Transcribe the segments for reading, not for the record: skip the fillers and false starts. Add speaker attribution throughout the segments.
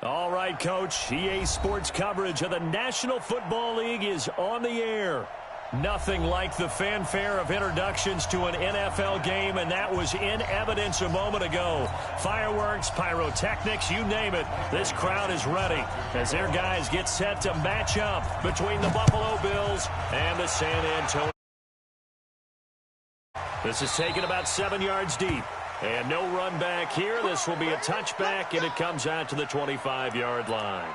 Speaker 1: All right, Coach. EA Sports coverage of the National Football League is on the air. Nothing like the fanfare of introductions to an NFL game, and that was in evidence a moment ago. Fireworks, pyrotechnics, you name it. This crowd is ready as their guys get set to match up between the Buffalo Bills and the San Antonio. This is taken about 7 yards deep. And no run back here. This will be a touchback, and it comes out to the 25-yard line.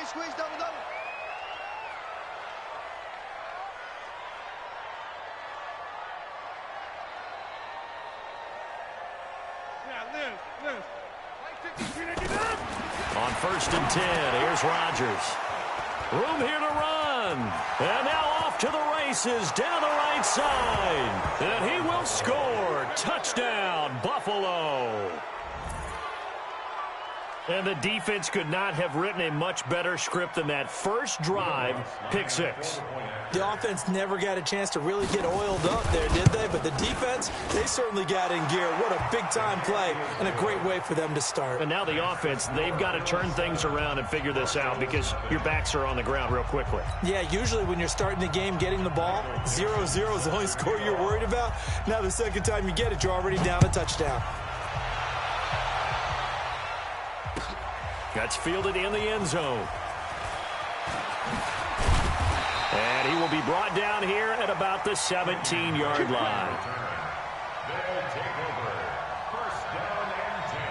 Speaker 2: Squeeze, double.
Speaker 1: On 1st and 10, here's Rodgers. Room here to run. And now off to the races down the right side. And he will score. Touchdown, Buffalo. And the defense could not have written a much better script than that first drive, pick 6.
Speaker 3: The offense never got a chance to really get oiled up there, did they? But the defense, they certainly got in gear. What a big-time play and a great way for them to start.
Speaker 1: And now the offense, they've got to turn things around and figure this out because your backs are on the ground real quickly.
Speaker 3: Yeah, usually when you're starting the game getting the ball, 0-0 is the only score you're worried about. Now the second time you get it, you're already down a touchdown.
Speaker 1: That's fielded in the end zone. And he will be brought down here at about the 17-yard line.
Speaker 4: They'll take over. First down and 10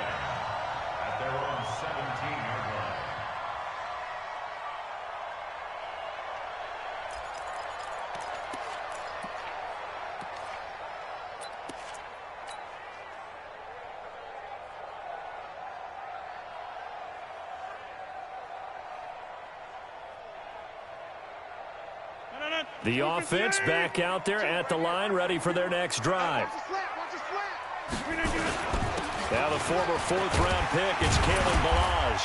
Speaker 4: at their own 17-yard line.
Speaker 1: The offense back out there at the line, ready for their next drive. Now the former 4th-round pick, it's Kalen Ballage.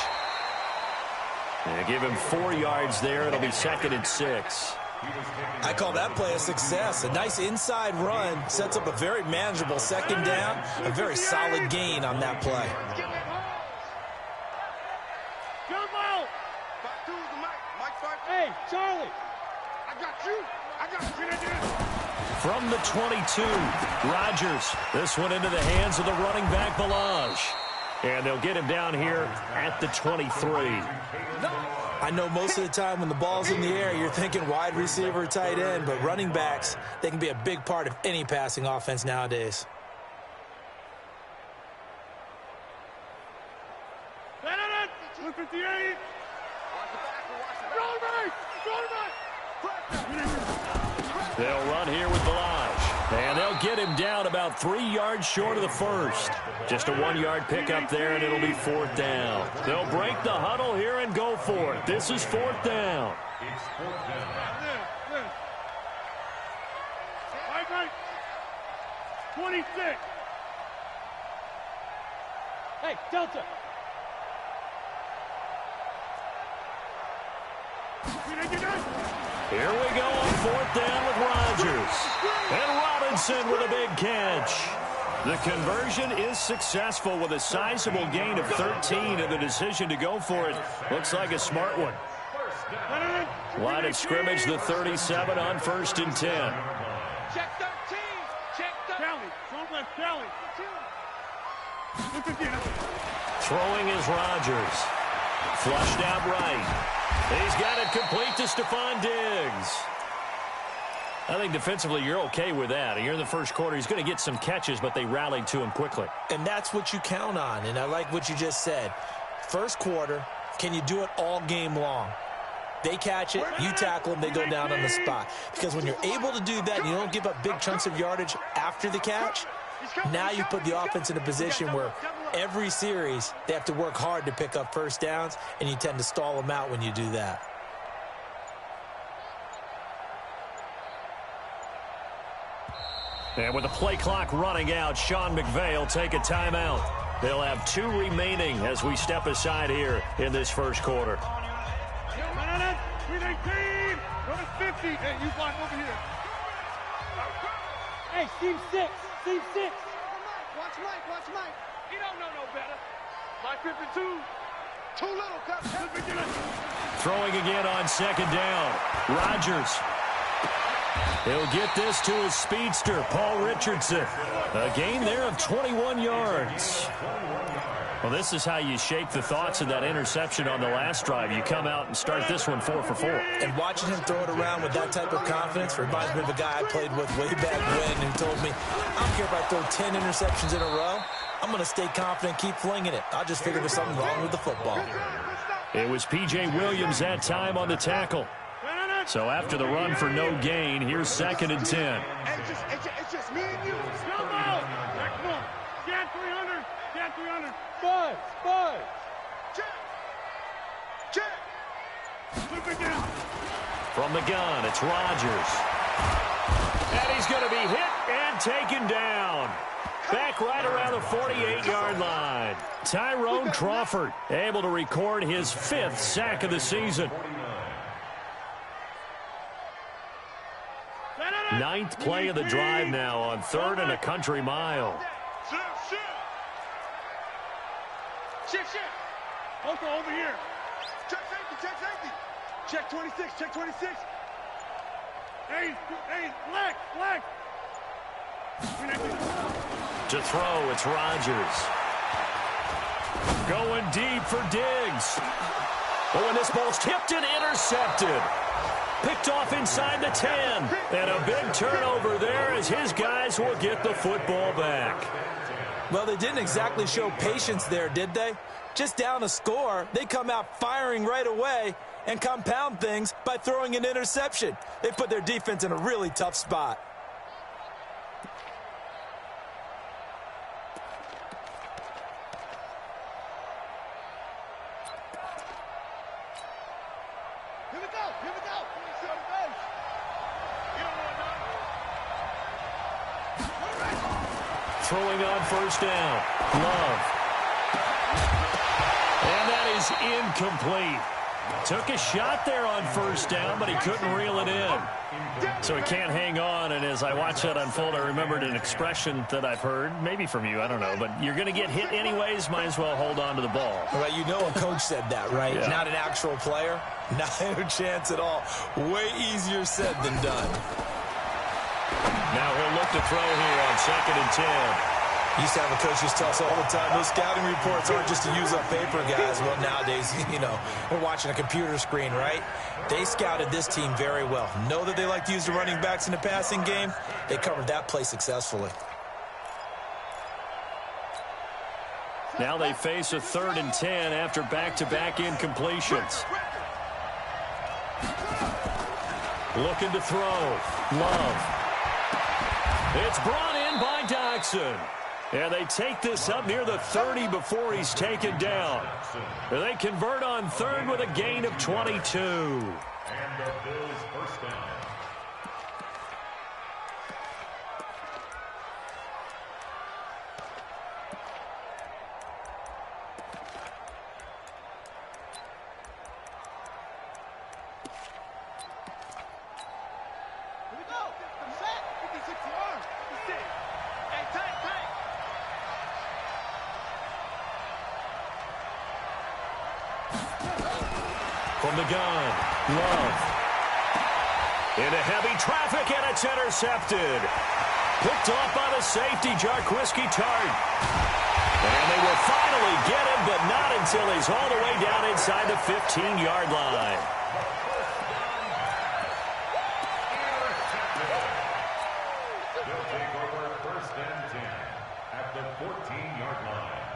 Speaker 1: They give him 4 yards there. It'll be 2nd and 6.
Speaker 3: I call that play a success. A nice inside run sets up a very manageable 2nd down. A very solid gain on that play.
Speaker 2: Hey, Charlie. I got you.
Speaker 1: From the 22, Rodgers. This one into the hands of the running back, Ballage. And they'll get him down here at the 23.
Speaker 3: I know most of the time when the ball's in the air, you're thinking wide receiver, tight end, but running backs, they can be a big part of any passing offense nowadays.
Speaker 1: They'll run here with Ballage. And they'll get him down about 3 yards short of the first. Just a 1-yard pickup there, and it'll be 4th down. They'll break the huddle here and go for it. This is 4th down.
Speaker 4: It's 4th down.
Speaker 2: 26. Hey, Delta.
Speaker 1: Here we go on 4th down with Rodgers. And Robinson with a big catch. The conversion is successful with a sizable gain of 13, and the decision to go for it looks like a smart one. Line of scrimmage, the 37 on 1st and 10.
Speaker 2: Check 13. Check 13. Kelly. Don't let Kelly.
Speaker 1: Throwing is Rodgers. Flushed out right. He's got it complete to Stephon Diggs. I think defensively you're okay with that. Here in the first quarter, he's going to get some catches, but they rallied to him quickly.
Speaker 3: And that's what you count on, and I like what you just said. First quarter, can you do it all game long? They catch it, you tackle them, they go down on the spot. Because when you're able to do that and you don't give up big chunks of yardage after the catch, now you put the offense in a position where every series they have to work hard to pick up first downs, and you tend to stall them out when you do that.
Speaker 1: And with the play clock running out, Sean McVay will take a timeout. They'll have 2 remaining as we step aside here in this first quarter.
Speaker 2: 319, go to 50. Hey, you block over here.
Speaker 5: Hey, Steve 6. Steve 6.
Speaker 2: Watch Mike. He don't know no better. Mike 52. Too little, cut.
Speaker 1: Throwing again on second down. Rodgers. He'll get this to his speedster, Paul Richardson. A gain there of 21 yards. Well, this is how you shake the thoughts of that interception on the last drive. You come out and start this one 4 for 4.
Speaker 3: And watching him throw it around with that type of confidence reminds me of a guy I played with way back when who told me, I don't care if I throw 10 interceptions in a row. I'm going to stay confident, keep flinging it. I just figured there's something wrong with the football.
Speaker 1: It was P.J. Williams that time on the tackle. So after the run for no gain, here's 2nd and 10.
Speaker 2: It's just me and you. Come on. Come on. Get 300. Get 300.
Speaker 5: 5.
Speaker 2: Check. Flip it down.
Speaker 1: From the gun, it's Rodgers. And he's going to be hit and taken down. Back right around the 48-yard line. Tyrone Crawford able to record his 5th sack of the season. 9th play of the drive now on 3rd and a country mile.
Speaker 2: Shift. Also over here. Check safety. Check 26. Hey, black.
Speaker 1: To throw, it's Rodgers. Going deep for Diggs. Oh, and this ball's tipped and intercepted. Picked off inside the 10. And a big turnover there as his guys will get the football back.
Speaker 3: Well, they didn't exactly show patience there, did they? Just down a score, they come out firing right away and compound things by throwing an interception. They put their defense in a really tough spot.
Speaker 2: Here we go.
Speaker 1: Throwing on first down. Love. And that is incomplete. Took a shot there on first down, but he couldn't reel it in. So he can't hang on, and as I watch that unfold, I remembered an expression that I've heard, maybe from you, I don't know, but you're going to get hit anyways, might as well hold on to the ball.
Speaker 3: Well, you know a coach said that, right?
Speaker 1: Yeah.
Speaker 3: Not an actual player. Not a chance at all. Way easier said than done.
Speaker 1: Now he'll look to throw here on 2nd and 10.
Speaker 3: Used to have a coach just tell us all the time, those scouting reports aren't just to use up paper, guys. Well, nowadays, we're watching a computer screen, right? They scouted this team very well. Know that they like to use the running backs in the passing game. They covered that play successfully.
Speaker 1: Now they face a 3rd and 10 after back-to-back incompletions. Looking to throw. Love. It's brought in by Dodson. And they take this up near the 30 before he's taken down. They convert on 3rd with a gain of 22.
Speaker 4: And the Bills' first down.
Speaker 2: Here we go. I'm set. 56 yards. Hey, tight.
Speaker 1: From the gun, Love. Into heavy traffic, and it's intercepted. Picked off by the safety, Jarquiski Tart. And they will finally get him, but not until he's all the way down inside the 15-yard line.
Speaker 4: They'll take over 1st and 10 at the 14-yard line.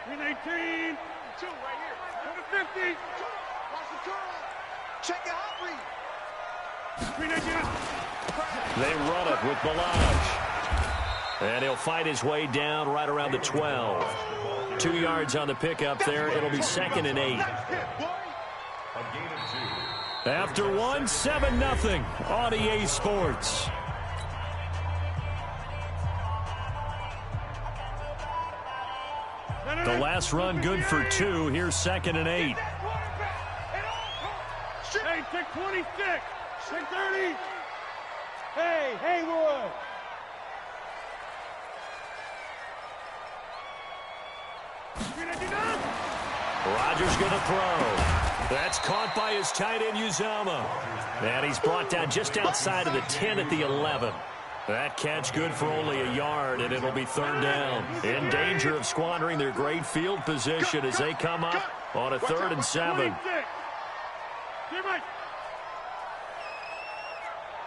Speaker 2: Green 18. 2 right here. Go to 50. Watch the curl. Check your hot read. Green 18.
Speaker 1: They run it with Balaj. And he'll fight his way down right around the 12. 2 yards on the pickup there. It'll be 2nd and 8. After 1, 7-0 on EA Sports. The last run good for 2. Here's 2nd and 8.
Speaker 2: Hey, take 26. Take 30. Hey, Haywood.
Speaker 1: Rodgers going to throw. That's caught by his tight end, Uzama. And he's brought down just outside of the 10 at the 11. That catch good for only a yard, and it'll be 3rd down. In danger of squandering their great field position as they come up on a 3rd and 7.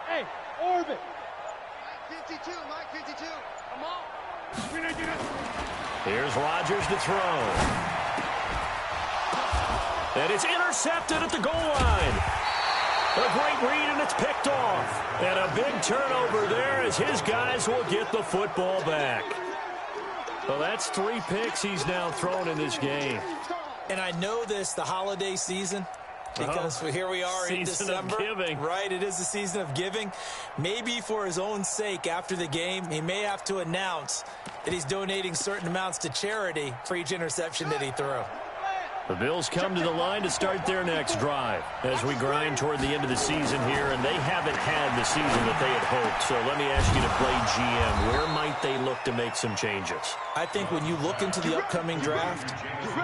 Speaker 5: Hey, Orbit.
Speaker 2: Mike 52, Mike 52. Come on.
Speaker 1: Here's Rodgers to throw. And it's intercepted at the goal line. A great read, and it's picked off. And a big turnover there as his guys will get the football back. Well, that's 3 picks he's now thrown in this game.
Speaker 3: And I know this, the holiday season, because here we are in December.
Speaker 1: Season of giving.
Speaker 3: Right, it is the season of giving. Maybe for his own sake after the game, he may have to announce that he's donating certain amounts to charity for each interception that he threw.
Speaker 1: The Bills come to the line to start their next drive as we grind toward the end of the season here, and they haven't had the season that they had hoped. So let me ask you to play GM. Where might they look to make some changes?
Speaker 3: I think when you look into the upcoming draft,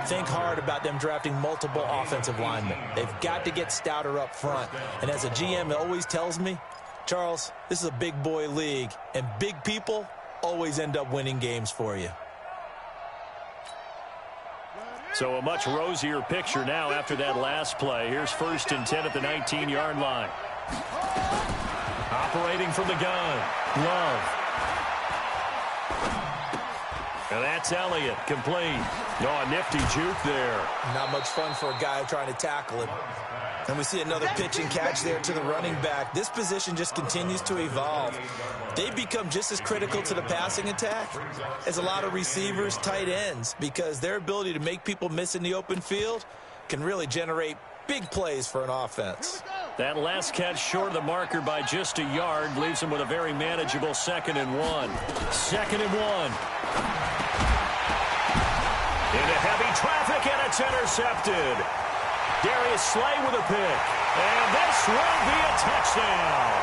Speaker 3: think hard about them drafting multiple offensive linemen. They've got to get stouter up front. And as a GM, it always tells me, Charles, this is a big boy league, and big people always end up winning games for you.
Speaker 1: So a much rosier picture now after that last play. Here's 1st and 10 at the 19-yard line. Operating from the gun. Love. And that's Elliott, complete. Oh, a nifty juke there.
Speaker 3: Not much fun for a guy trying to tackle him. And we see another pitch and catch there to the running back. This position just continues to evolve. They become just as critical to the passing attack as a lot of receivers, tight ends, because their ability to make people miss in the open field can really generate big plays for an offense.
Speaker 1: That last catch short of the marker by just a yard leaves him with a very manageable 2nd and 1. 2nd and 1. Into heavy traffic, and it's intercepted. Darius Slay with a pick. And this will be a touchdown.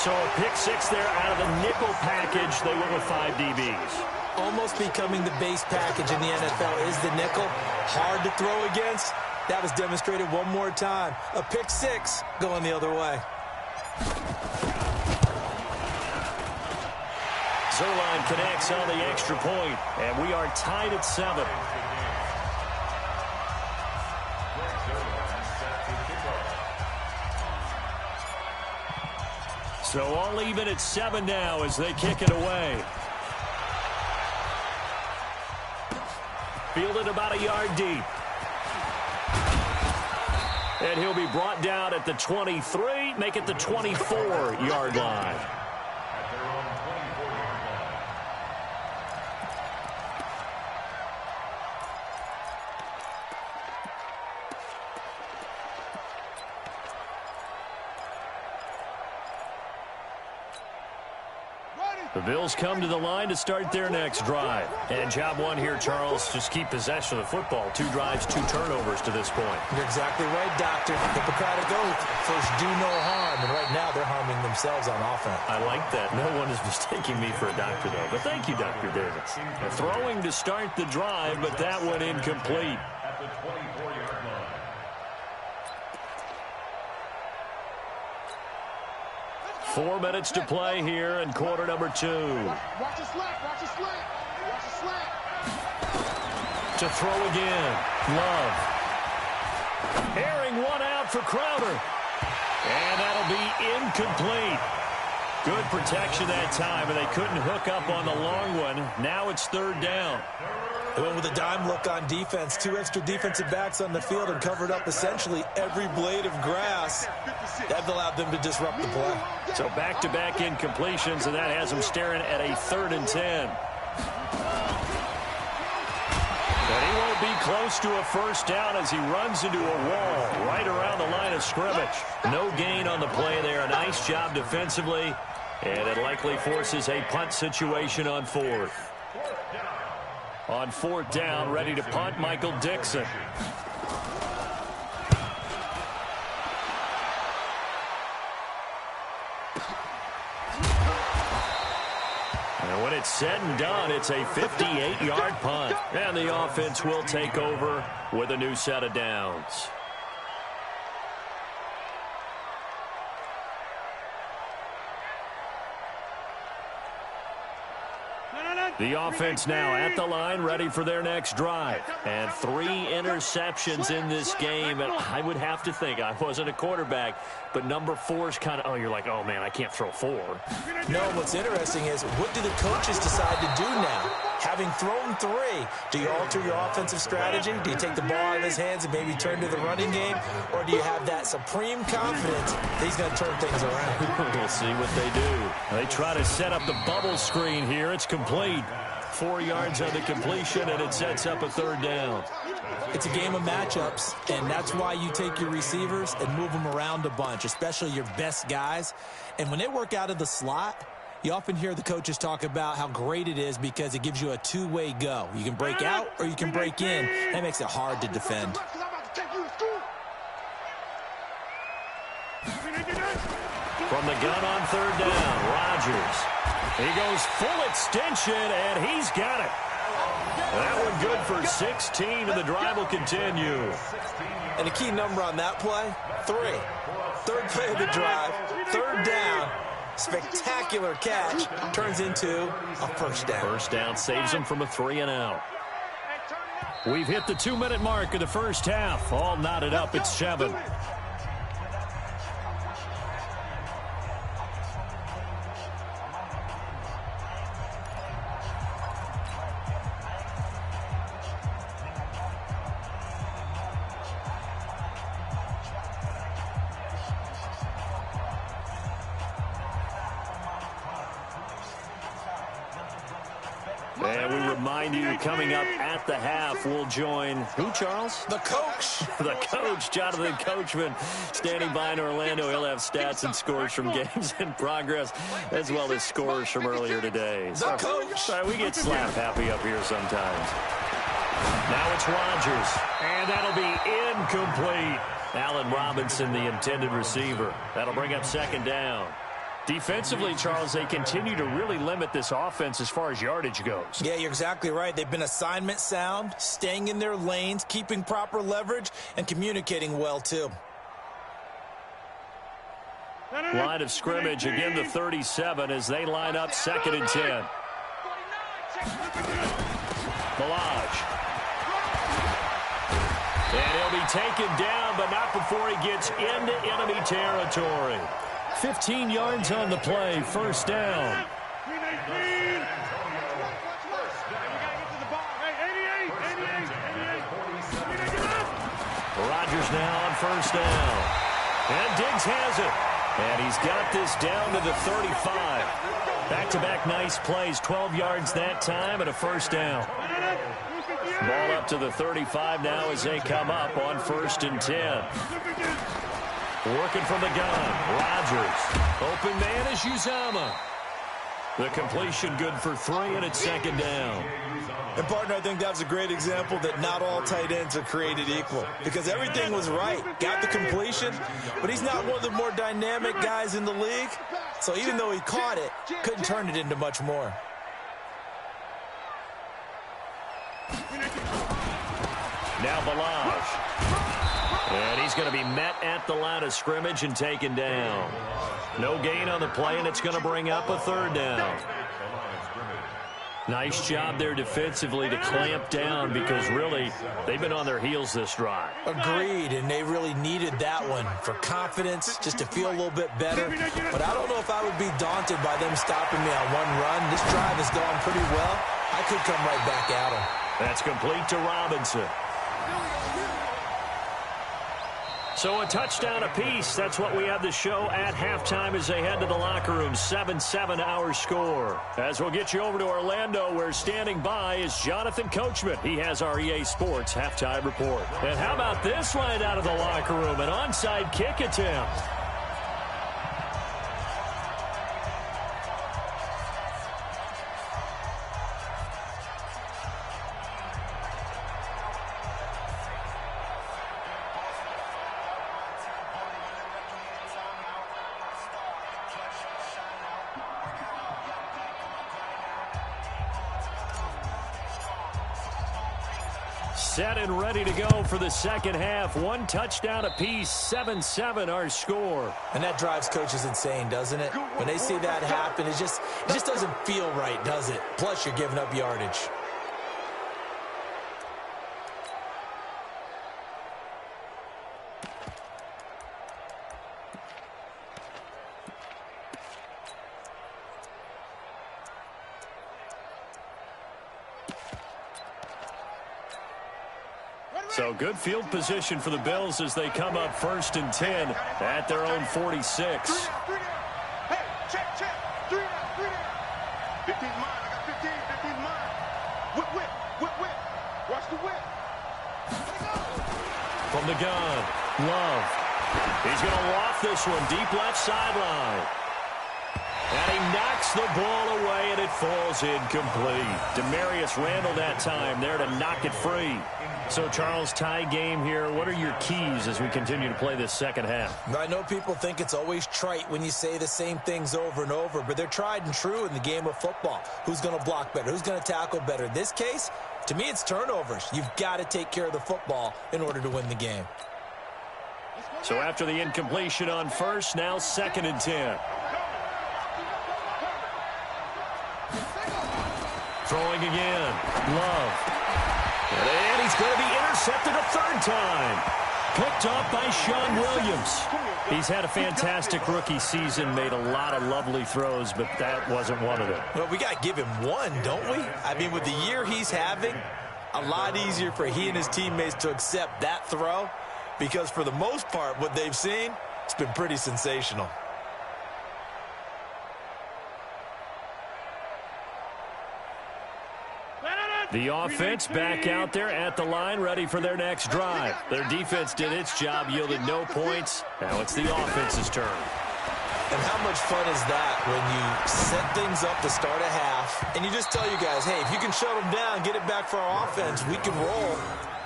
Speaker 1: So a pick 6 there out of the nickel package. They went with 5 DBs.
Speaker 3: Almost becoming the base package in the NFL is the nickel. Hard to throw against. That was demonstrated one more time. A pick 6 going the other way.
Speaker 1: Zerline connects on the extra point, and we are tied at 7. So all even at 7 now as they kick it away. Fielded about a yard deep. And he'll be brought down at the 23, make it the 24-yard line. The Bills come to the line to start their next drive. And job 1 here, Charles, just keep possession of the football. 2 drives, 2 turnovers to this point.
Speaker 3: You're exactly right, Doctor. Hippocratic oath. First, do no harm. And right now, they're harming themselves on offense.
Speaker 1: I like that. No one is mistaking me for a doctor, though. But thank you, Dr. Davis. Throwing to start the drive, but that one incomplete.
Speaker 4: At the 24-yard line.
Speaker 1: 4 minutes to play here in quarter number 2.
Speaker 2: Watch the slant, watch the slant, watch the slant.
Speaker 1: To throw again. Love. Airing one out for Crowder. And that'll be incomplete. Good protection that time, and they couldn't hook up on the long one. Now it's 3rd down.
Speaker 3: They went with a dime look on defense. 2 extra defensive backs on the field and covered up essentially every blade of grass. That allowed them to disrupt the play.
Speaker 1: So back-to-back incompletions, and that has them staring at a 3rd and 10. will be close to a first down as he runs into a wall right around the line of scrimmage. No gain on the play there. A nice job defensively, and it likely forces a punt situation on fourth. On fourth down, ready to punt, Michael Dixon. And when it's said and done, it's a 58-yard punt. And the offense will take over with a new set of downs. The offense now at the line, ready for their next drive. And 3 interceptions in this game. And I would have to think, I wasn't a quarterback, but number 4 is kind of, oh, you're like, oh, man, I can't throw 4.
Speaker 3: No, what's interesting is, what do the coaches decide to do now? Having thrown 3, do you alter your offensive strategy? Do you take the ball out of his hands and maybe turn to the running game? Or do you have that supreme confidence that he's going to turn things around?
Speaker 1: We'll see what they do. They try to set up the bubble screen here. It's complete. 4 yards on the completion, and it sets up a third down.
Speaker 3: It's a game of matchups, and that's why you take your receivers and move them around a bunch, especially your best guys. And when they work out of the slot, you often hear the coaches talk about how great it is because it gives you a two-way go. You can break out or you can break in. That makes it hard to defend.
Speaker 1: From the gun on third down, Rodgers. He goes full extension, and he's got it. That one good for 16, and the drive will continue.
Speaker 3: And a key number on that play, 3. Third play of the drive, third down. Spectacular catch turns into a first down.
Speaker 1: First down saves him from a 3-and-out. We've hit the 2-minute mark of the first half. All knotted up at 7. And we remind you, coming up at the half, we'll join who, Charles?
Speaker 3: The coach.
Speaker 1: The coach, Jonathan Coachman, standing by in Orlando. He'll have stats and scores from games in progress, as well as scores from earlier today.
Speaker 3: The coach.
Speaker 1: Sorry, we get slap happy up here sometimes. Now it's Rodgers, and that'll be incomplete. Allen Robinson, the intended receiver. That'll bring up second down. Defensively, Charles, they continue to really limit this offense as far as yardage goes.
Speaker 3: Yeah, you're exactly right. They've been assignment sound, staying in their lanes, keeping proper leverage, and communicating well, too.
Speaker 1: Line of scrimmage, again the 37 as they line up 2nd and 10. Malage. And he'll be taken down, but not before he gets into enemy territory. 15 yards on the play, first down. Rodgers now on first down. And Diggs has it. And he's got this down to the 35. Back-to-back nice plays, 12 yards that time and a first down. Ball up to the 35 now as they come up on 1st and 10. Working from the gun, Rodgers. Open man is Uzama. The completion good for 3, and it's 2nd down.
Speaker 3: And, partner, I think that was a great example that not all tight ends are created equal. Because everything was right. Got the completion, but he's not one of the more dynamic guys in the league. So even though he caught it, couldn't turn it into much more.
Speaker 1: Now Balaj. And he's going to be met at the line of scrimmage and taken down. No gain on the play, and it's going to bring up a 3rd down. Nice job there defensively to clamp down because really they've been on their heels this drive.
Speaker 3: Agreed, and they really needed that one for confidence, just to feel a little bit better. But I don't know if I would be daunted by them stopping me on one run. This drive has gone pretty well. I could come right back at them.
Speaker 1: That's complete to Robinson. So a touchdown apiece. That's what we have the show at halftime as they head to the locker room. 7-7 our score. As we'll get you over to Orlando, where standing by is Jonathan Coachman. He has our EA Sports halftime report. And how about this right out of the locker room? An onside kick attempt. Set and ready to go for the second half. One touchdown apiece, 7-7 our score.
Speaker 3: And that drives coaches insane, doesn't it? When they see that happen, it just doesn't feel right, does it? Plus, you're giving up yardage.
Speaker 1: So good field position for the Bills as they come up 1st and 10 at their own 46.
Speaker 2: Hey, check. 3 down. 15's mine. I got 15. 15's mine. Whip. Watch the whip.
Speaker 1: From the gun, Love. He's going to loft this one deep left sideline. And he knocks the ball away, and it falls incomplete. Demarius Randall that time there to knock it free. So, Charles, tie game here. What are your keys as we continue to play this second half?
Speaker 3: I know people think it's always trite when you say the same things over and over, but they're tried and true in the game of football. Who's going to block better? Who's going to tackle better? In this case, to me, it's turnovers. You've got to take care of the football in order to win the game.
Speaker 1: So after the incompletion on first, now 2nd and 10. Throwing again. Love. And he's going to be intercepted a 3rd time. Picked off by Sean Williams. He's had a fantastic rookie season, made a lot of lovely throws, but that wasn't one of them.
Speaker 3: Well, we got to give him one, don't we? I mean, with the year he's having, a lot easier for he and his teammates to accept that throw because for the most part, what they've seen, it's been pretty sensational.
Speaker 1: The offense back out there at the line, ready for their next drive. Their defense did its job, yielded no points. Now it's the offense's turn.
Speaker 3: And how much fun is that when you set things up to start a half, and you just tell you guys, hey, if you can shut them down, get it back for our offense, we can roll.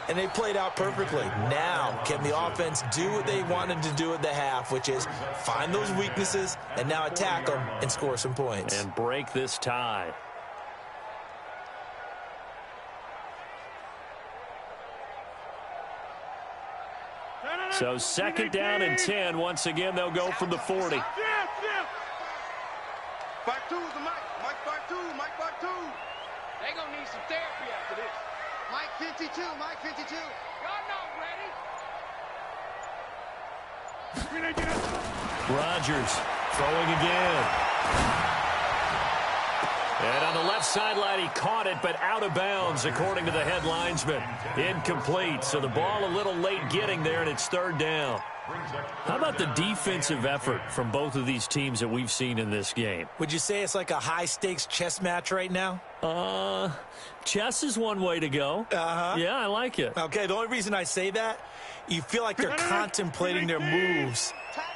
Speaker 3: And they played out perfectly. Now, can the offense do what they wanted to do at the half, which is find those weaknesses and now attack them and score some points.
Speaker 1: And break this tie. So 2nd down and 10. Once again, they'll go from the 40.
Speaker 2: 5-2 is the Mike. Mike 5-2. Mike 5-2.
Speaker 5: They gonna need some therapy after this.
Speaker 6: Mike 52. Mike 52.
Speaker 5: Y'all not ready?
Speaker 1: Rodgers throwing again. And on the left sideline, he caught it, but out of bounds, according to the head linesman. Incomplete, so the ball a little late getting there, and it's 3rd down. How about the defensive effort from both of these teams that we've seen in this game?
Speaker 3: Would you say it's like a high-stakes chess match right now?
Speaker 1: Chess is one way to go. Yeah, I like it.
Speaker 3: Okay, the only reason I say that, you feel like they're contemplating their moves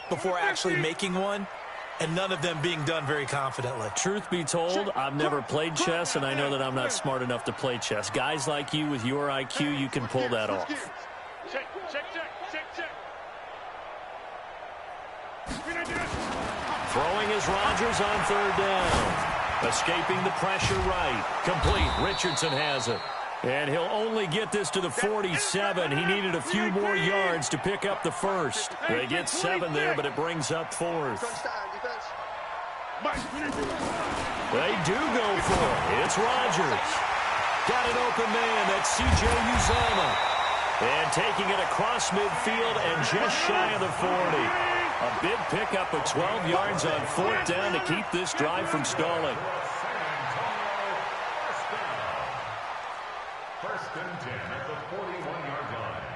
Speaker 3: before actually making one, and none of them being done very confidently.
Speaker 1: Truth be told, I've never played chess, and I know that I'm not smart enough to play chess. Guys like you with your IQ, you can pull that off.
Speaker 2: Check.
Speaker 1: Throwing is Rodgers on 3rd down. Escaping the pressure right. Complete. Richardson has it. And he'll only get this to the 47. He needed a few more yards to pick up the first. They get 7 there, but it brings up 4th. They do go for it. It's Rodgers. Got an open man. That's C.J. Uzomah. And taking it across midfield and just shy of the 40. A big pickup of 12 yards on 4th down to keep this drive from stalling.
Speaker 4: 1st and 10 at the 41-yard line.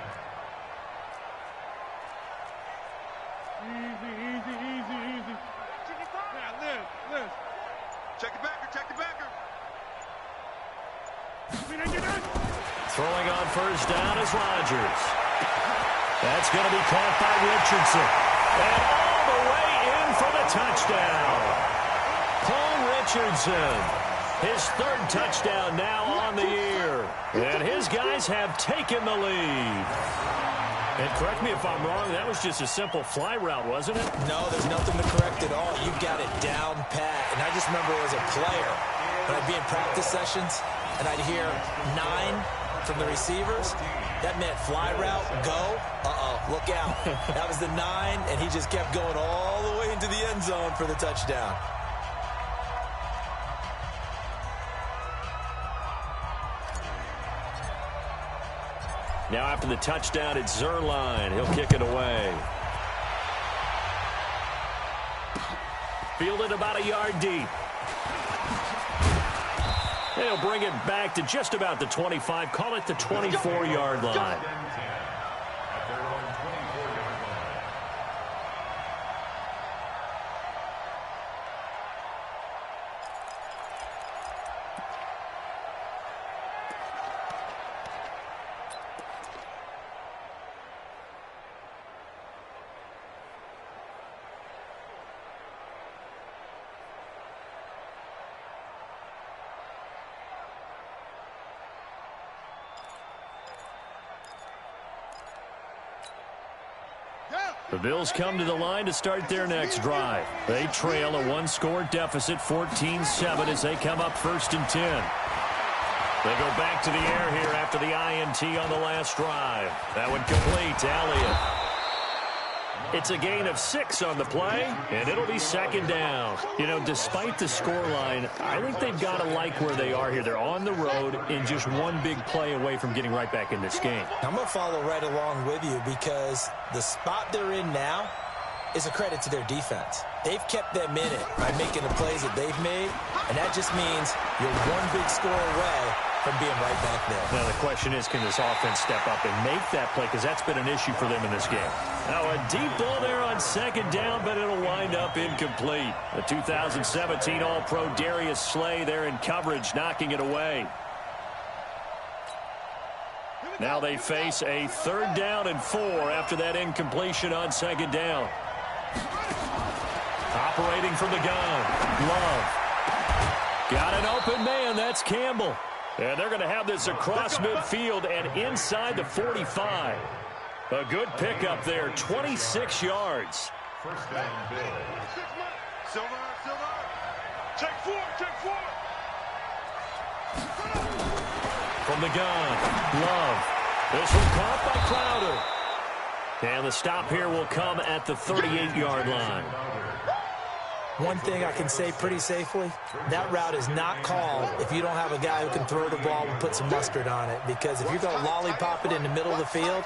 Speaker 1: on first down is Rodgers. That's going to be caught by Richardson. And all the way in for the touchdown. Paul Richardson, his third touchdown now on the year. And his guys have taken the lead. And correct me if I'm wrong, that was just a simple fly route, wasn't it?
Speaker 3: No, there's nothing to correct at all. You got it down pat. And I just remember as a player, when I'd be in practice sessions, and I'd hear 9 from the receivers, that meant fly route, go, look out. That was the 9, and he just kept going all the way into the end zone for the touchdown.
Speaker 1: Now after the touchdown, it's Zerline. He'll kick it away. Fielded about a yard deep. They'll bring it back to just about the 25. Call it the 24-yard line. The Bills come to the line to start their next drive. They trail a one-score deficit, 14-7, as they come up 1st and 10. They go back to the air here after the INT on the last drive. That one complete to Elliott. It's a gain of 6 on the play, and it'll be 2nd down. You know, despite the scoreline, I think they've got to like where they are here. They're on the road and just one big play away from getting right back in this game.
Speaker 3: I'm going to follow right along with you because the spot they're in now is a credit to their defense. They've kept them in it by making the plays that they've made, and that just means you're one big score away from being right back there.
Speaker 1: Now, the question is, can this offense step up and make that play? Because that's been an issue for them in this game. Now, a deep ball there on 2nd down, but it'll wind up incomplete. The 2017 All-Pro Darius Slay there in coverage, knocking it away. Now they face a 3rd down and 4 after that incompletion on 2nd down. Operating from the gun, Love. Got an open man, that's Campbell. And they're going to have this across midfield and inside the 45. A good pickup there, 26 yards.
Speaker 4: First down, Bill.
Speaker 2: Silver. Check 4.
Speaker 1: From the gun, Love. This one caught by Crowder. And the stop here will come at the 38-yard line.
Speaker 3: One thing I can say pretty safely, that route is not called if you don't have a guy who can throw the ball and put some mustard on it. Because if you're going to lollipop it in the middle of the field,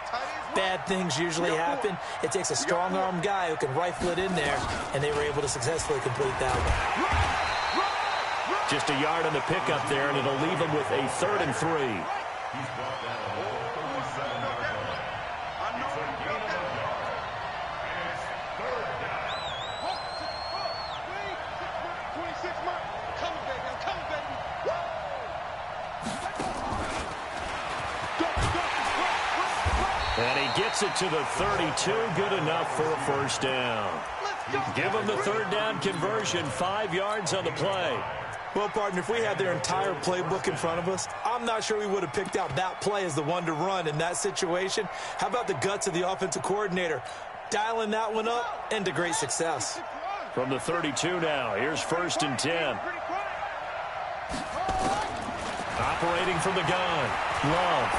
Speaker 3: bad things usually happen. It takes a strong-arm guy who can rifle it in there, and they were able to successfully complete that one.
Speaker 1: Just a yard on the pickup there, and it'll leave them with a 3rd and 3.
Speaker 4: He's brought down a whole 37-yard line. It's a gain of 1 yard. And it's 3rd down.
Speaker 2: 26 months. Come on, baby.
Speaker 1: And he gets it to the 32. Good enough for a 1st down. Give him the 3rd down conversion. 5 yards on the play.
Speaker 3: Well, partner, if we had their entire playbook in front of us, I'm not sure we would have picked out that play as the one to run in that situation. How about the guts of the offensive coordinator? Dialing that one up into great success.
Speaker 1: From the 32 now, here's 1st and 10. Operating from the gun, Love.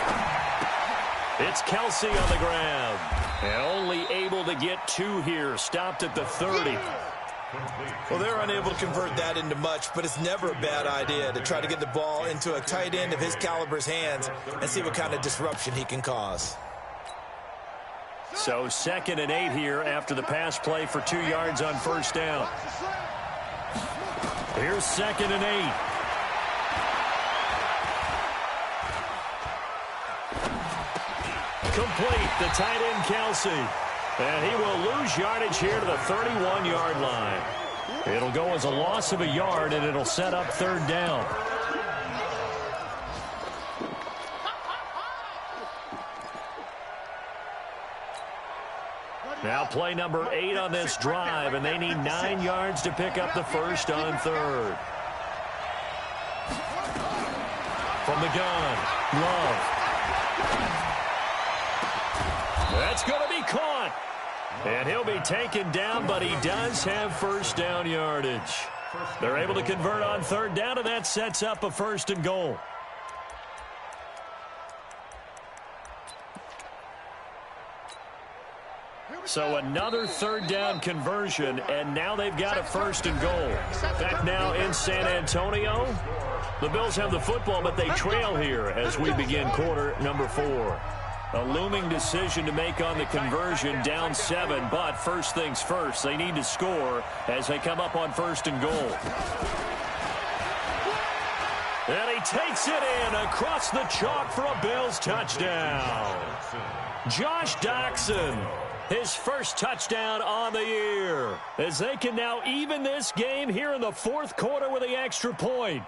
Speaker 1: It's Kelsey on the ground. And only able to get 2 here, stopped at the 30.
Speaker 3: Well, they're unable to convert that into much, but it's never a bad idea to try to get the ball into a tight end of his caliber's hands and see what kind of disruption he can cause.
Speaker 1: So 2nd and 8 here after the pass play for 2 yards on 1st down. Here's 2nd and 8. Complete, the tight end Kelsey. And he will lose yardage here to the 31-yard line. It'll go as a loss of a yard, and it'll set up 3rd down. Now play number 8 on this drive, and they need 9 yards to pick up the first on third. From the gun, Love. That's going to be caught. And he'll be taken down, but he does have first down yardage. They're able to convert on third down, and that sets up a 1st and goal. So another 3rd down conversion, and now they've got a 1st and goal. Back now in San Antonio. The Bills have the football, but they trail here as we begin quarter number 4. A looming decision to make on the conversion, down 7, but first things first, they need to score as they come up on 1st and goal. And he takes it in across the chalk for a Bills touchdown. Josh Doctson, his first touchdown on the year, as they can now even this game here in the 4th quarter with the extra point.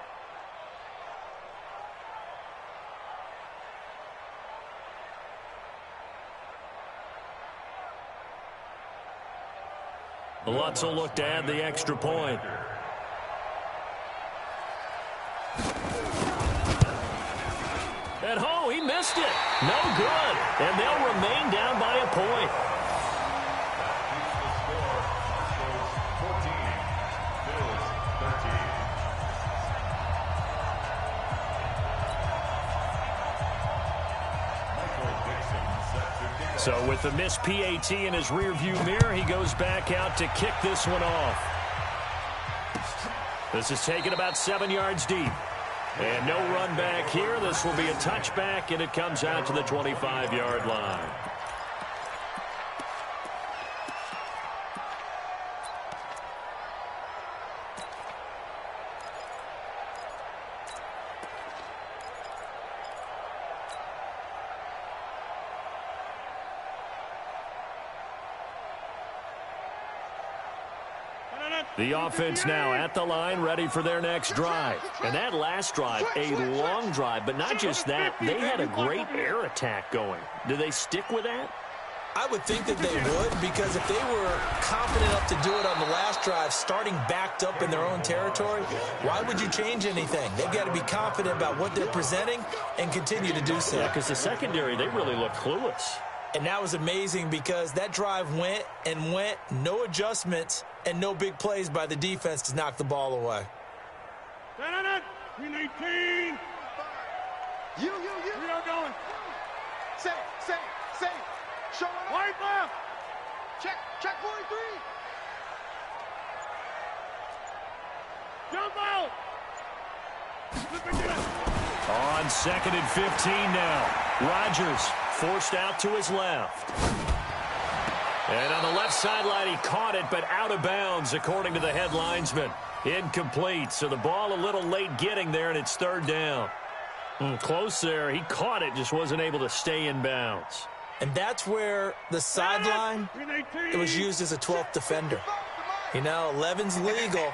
Speaker 1: Lutz will look to add the extra point. At home, he missed it. No good. And they'll remain down by a point. So with the missed PAT in his rearview mirror, he goes back out to kick this one off. This is taken about 7 yards deep. And no run back here. This will be a touchback, and it comes out to the 25-yard line. The offense now at the line, ready for their next drive. And that last drive, a long drive, but not just that, they had a great air attack going. Do they stick with that?
Speaker 3: I would think that they would, because if they were confident enough to do it on the last drive, starting backed up in their own territory, why would you change anything? They've got to be confident about what they're presenting and continue to do so.
Speaker 1: Yeah, because the secondary, they really look clueless.
Speaker 3: And that was amazing because that drive went and went, no adjustments, and no big plays by the defense to knock the ball away.
Speaker 5: 319.
Speaker 2: You.
Speaker 5: We are going.
Speaker 2: Say. Show it up.
Speaker 5: Wide left.
Speaker 2: Check 43.
Speaker 5: Jump out. Flip and get it.
Speaker 1: On 2nd and 15 now. Rodgers forced out to his left. And on the left sideline, he caught it, but out of bounds, according to the head linesman. Incomplete, so the ball a little late getting there, and it's 3rd down. Close there. He caught it, just wasn't able to stay in bounds.
Speaker 3: And that's where the sideline, it was used as a 12th defender. You know, 11's legal.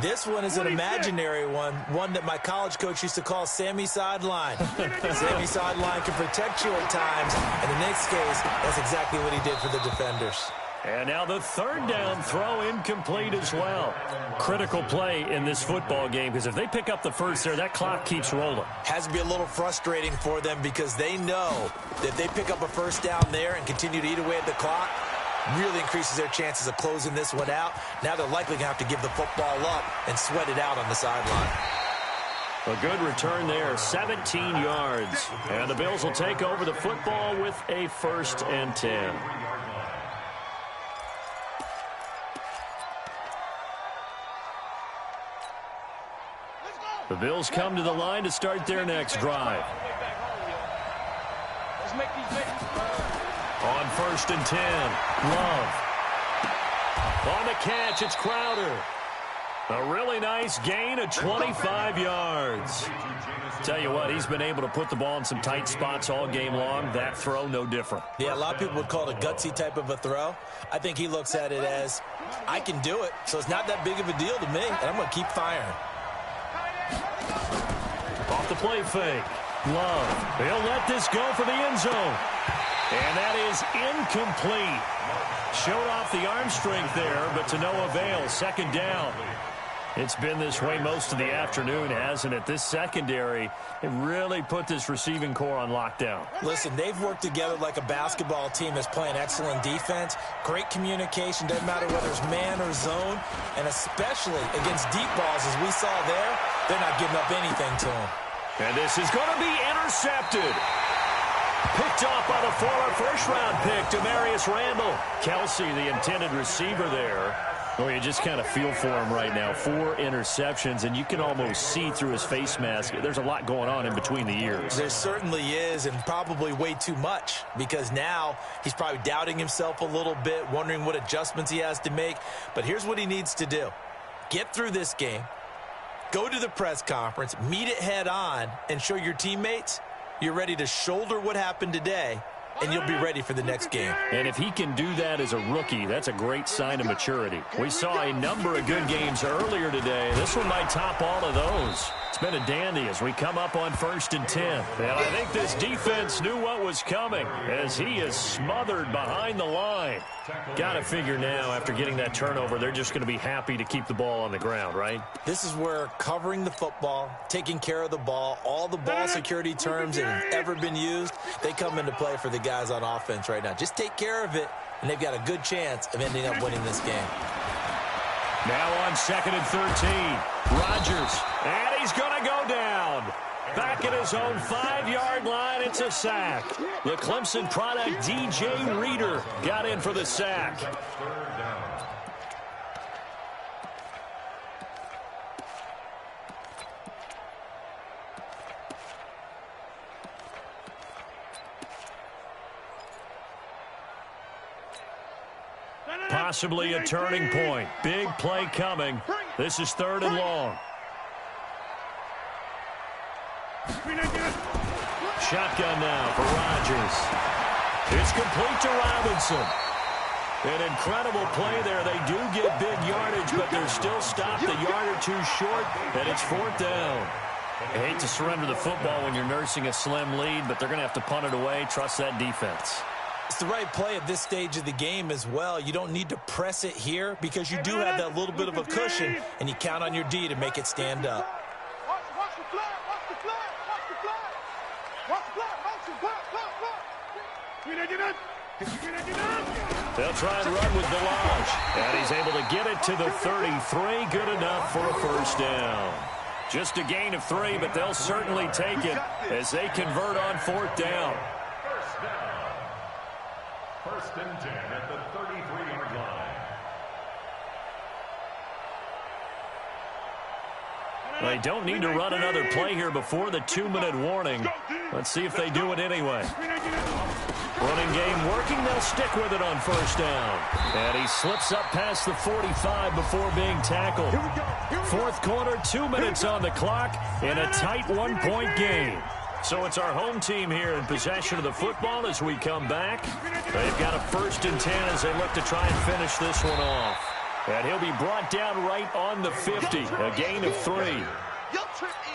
Speaker 3: This one is an imaginary one that my college coach used to call Sammy Sideline. Sammy Sideline can protect you at times, and in this case, that's exactly what he did for the defenders.
Speaker 1: And now the 3rd down throw incomplete as well. Critical play in this football game, because if they pick up the first there, that clock keeps rolling.
Speaker 3: Has to be a little frustrating for them because they know that if they pick up a first down there and continue to eat away at the clock, really increases their chances of closing this one out. Now they're likely going to have to give the football up and sweat it out on the sideline.
Speaker 1: A good return there, 17 yards. And the Bills will take over the football with a 1st and 10. The Bills come to the line to start their next drive.
Speaker 5: Let's make these babies
Speaker 1: On 1st and 10, Love. On the catch, it's Crowder. A really nice gain of 25 yards. Tell you what, he's been able to put the ball in some tight spots all game long. That throw, no different.
Speaker 3: Yeah, a lot of people would call it a gutsy type of a throw. I think he looks at it as, I can do it, so it's not that big of a deal to me, and I'm going to keep firing.
Speaker 1: Off the play fake. Love. He'll let this go for the end zone. And that is incomplete. Showed off the arm strength there, but to no avail. Second down. It's been this way most of the afternoon, hasn't it? This secondary, it really put this receiving core on lockdown.
Speaker 3: Listen, they've worked together like a basketball team that's playing excellent defense. Great communication, doesn't matter whether it's man or zone. And especially against deep balls, as we saw there, they're not giving up anything to them.
Speaker 1: And this is going to be intercepted. Picked off by the former first-round pick, Demarius Randall. Kelsey, the intended receiver there. Well, you just kind of feel for him right now. 4 interceptions, and you can almost see through his face mask. There's a lot going on in between the ears.
Speaker 3: There certainly is, and probably way too much, because now he's probably doubting himself a little bit, wondering what adjustments he has to make. But here's what he needs to do. Get through this game, go to the press conference, meet it head on, and show your teammates you're ready to shoulder what happened today, and you'll be ready for the next game.
Speaker 1: And if he can do that as a rookie, that's a great sign of maturity. We saw a number of good games earlier today. This one might top all of those. It's been a dandy as we come up on 1st and 10. And I think this defense knew what was coming as he is smothered behind the line. Got to figure now, after getting that turnover, they're just going to be happy to keep the ball on the ground, right?
Speaker 3: This is where covering the football, taking care of the ball, all the ball security terms that have ever been used, they come into play for the guys on offense right now. Just take care of it, and they've got a good chance of ending up winning this game.
Speaker 1: Now on 2nd and 13, Rodgers, and he's going to go down. Back at his own 5-yard line, it's a sack. The Clemson product, DJ Reader, got in for the sack. Possibly a turning point. Big play coming. This is 3rd and long. Shotgun now for Rodgers. It's complete to Robinson. An incredible play there. They do get big yardage, but they're still stopped a yard or two short, and it's 4th down. I hate to surrender the football when you're nursing a slim lead, but they're going to have to punt it away. Trust that defense.
Speaker 3: It's the right play at this stage of the game as well. You don't need to press it here because you do have that little bit of a cushion, and you count on your D to make it stand up.
Speaker 2: Watch the flag, watch the flag, watch the flag. Watch the flag, motion, flag.
Speaker 1: They'll try and run with Delage, and he's able to get it to the 33. Good enough for a 1st down. Just a gain of 3, but they'll certainly take it as they convert on 4th down.
Speaker 4: 1st and 10 at the 33-yard line.
Speaker 1: They don't need to run another play here before the 2-minute warning. Let's see if they do it anyway. Running game working. They'll stick with it on 1st down. And he slips up past the 45 before being tackled. 4th quarter, 2 minutes on the clock in a tight 1-point game. So it's our home team here in possession of the football as we come back. They've got a 1st and 10 as they look to try and finish this one off. And he'll be brought down right on the 50, a gain of 3.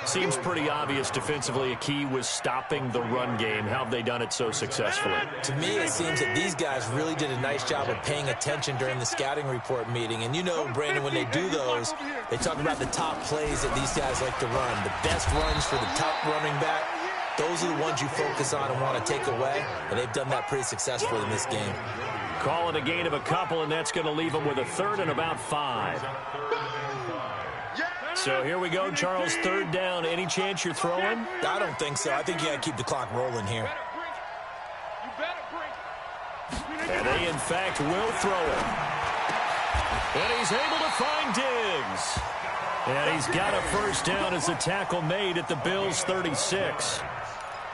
Speaker 1: Seems pretty obvious defensively a key was stopping the run game. How have they done it so successfully?
Speaker 3: To me, it seems that these guys really did a nice job of paying attention during the scouting report meeting. And you know, Brandon, when they do those, they talk about the top plays that these guys like to run, the best runs for the top running back. Those are the ones you focus on and want to take away, and they've done that pretty successfully in this game.
Speaker 1: Call it a gain of a couple, and that's going to leave them with a 3rd and about 5. So here we go, Charles, 3rd down. Any chance you're throwing?
Speaker 3: I don't think so. I think you got to keep the clock rolling here.
Speaker 1: And they, in fact, will throw it. And he's able to find Diggs. And he's got a 1st down as the tackle made at the Bills' 36.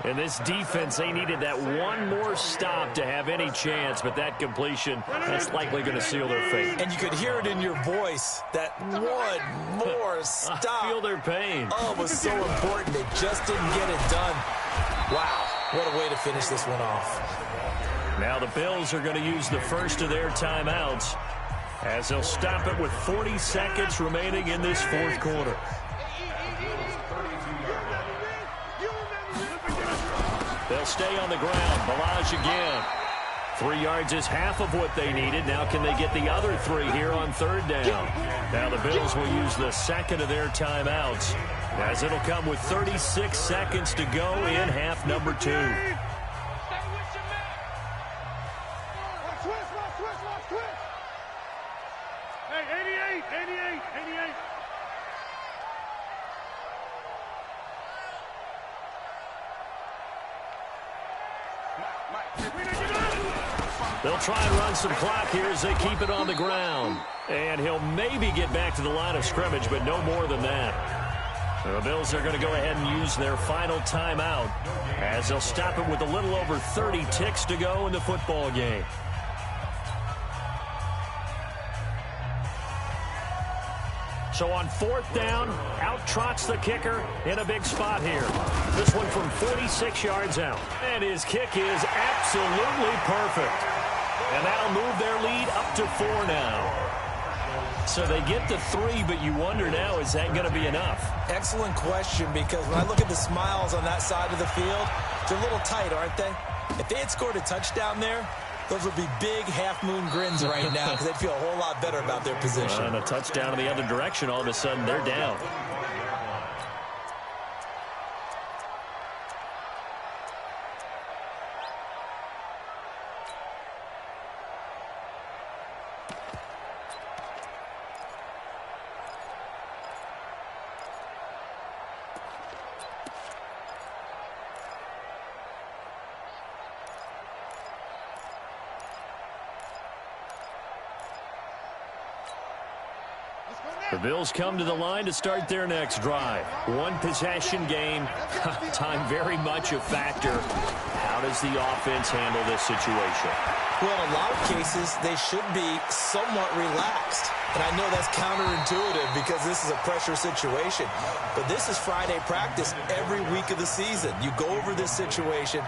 Speaker 1: And this defense, they needed that one more stop to have any chance, but that completion, that's likely going to seal their fate.
Speaker 3: And you could hear it in your voice, that one more stop.
Speaker 1: I feel their pain.
Speaker 3: Oh, it was so important. They just didn't get it done. Wow, what a way to finish this one off.
Speaker 1: Now the Bills are going to use the first of their timeouts as they'll stop it with 40 seconds remaining in this 4th quarter. They'll They'll stay on the ground. Balaj again. 3 yards is half of what they needed. Now can they get the other 3 here on third down? Now the Bills will use the second of their timeouts, as it'll come with 36 seconds to go in half number 2.
Speaker 5: Hey, 88.
Speaker 1: They'll try and run some clock here as they keep it on the ground. And he'll maybe get back to the line of scrimmage, but no more than that. The Bills are going to go ahead and use their final timeout, as they'll stop it with a little over 30 ticks to go in the football game. So on fourth down, out trots the kicker in a big spot here. This one from 46 yards out. And his kick is absolutely perfect. And that'll move their lead up to 4 now. So they get to 3, but you wonder now, is that going to be enough?
Speaker 3: Excellent question, because when I look at the smiles on that side of the field, they're a little tight, aren't they? If they had scored a touchdown there, those would be big half-moon grins right now, because they'd feel a whole lot better about their position.
Speaker 1: And a touchdown in the other direction, all of a sudden they're down. The Bills come to the line to start their next drive. One possession game. Time very much a factor. How does the offense handle this situation?
Speaker 3: Well, in a lot of cases, they should be somewhat relaxed. And I know that's counterintuitive because this is a pressure situation. But this is Friday practice every week of the season. You go over this situation,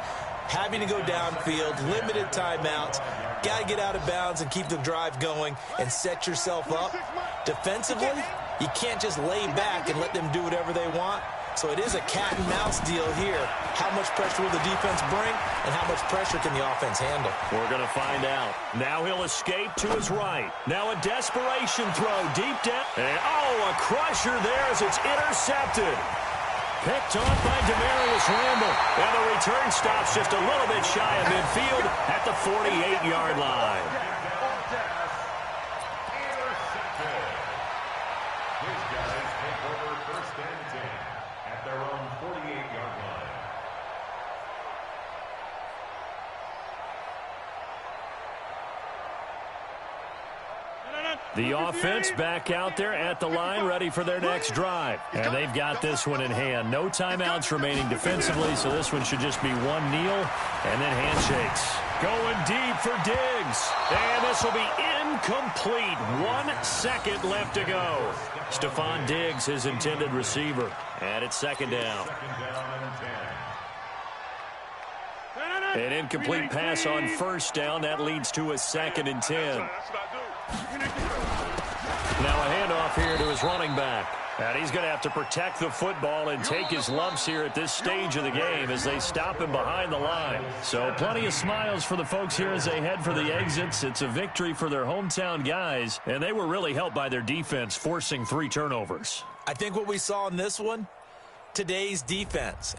Speaker 3: having to go downfield, limited timeouts, got to get out of bounds and keep the drive going and set yourself up. Defensively, you can't just lay back and let them do whatever they want. So it is a cat and mouse deal here. How much pressure will the defense bring, and how much pressure can the offense handle?
Speaker 1: We're going to find out. Now he'll escape to his right. Now a desperation throw deep down. And, a crusher there as it's intercepted. Picked off by Demarius Randall. And the return stops just a little bit shy of midfield at the 48-yard line.
Speaker 4: These guys take over first and 10 at their own 48-yard line.
Speaker 1: The offense back out there at the line, ready for their next drive. And they've got this one in hand. No timeouts remaining defensively, so this one should just be one kneel and then handshakes. Going deep for Diggs. And this will be incomplete. 1 second left to go. Stephon Diggs, his intended receiver. And it's second down. An incomplete pass on first down. That leads to a 2nd and 10. Now a handoff here to his running back. And he's going to have to protect the football and take his lumps here at this stage of the game as they stop him behind the line. So plenty of smiles for the folks here as they head for the exits. It's a victory for their hometown guys, and they were really helped by their defense, forcing 3 turnovers.
Speaker 3: I think what we saw in this one, today's defense.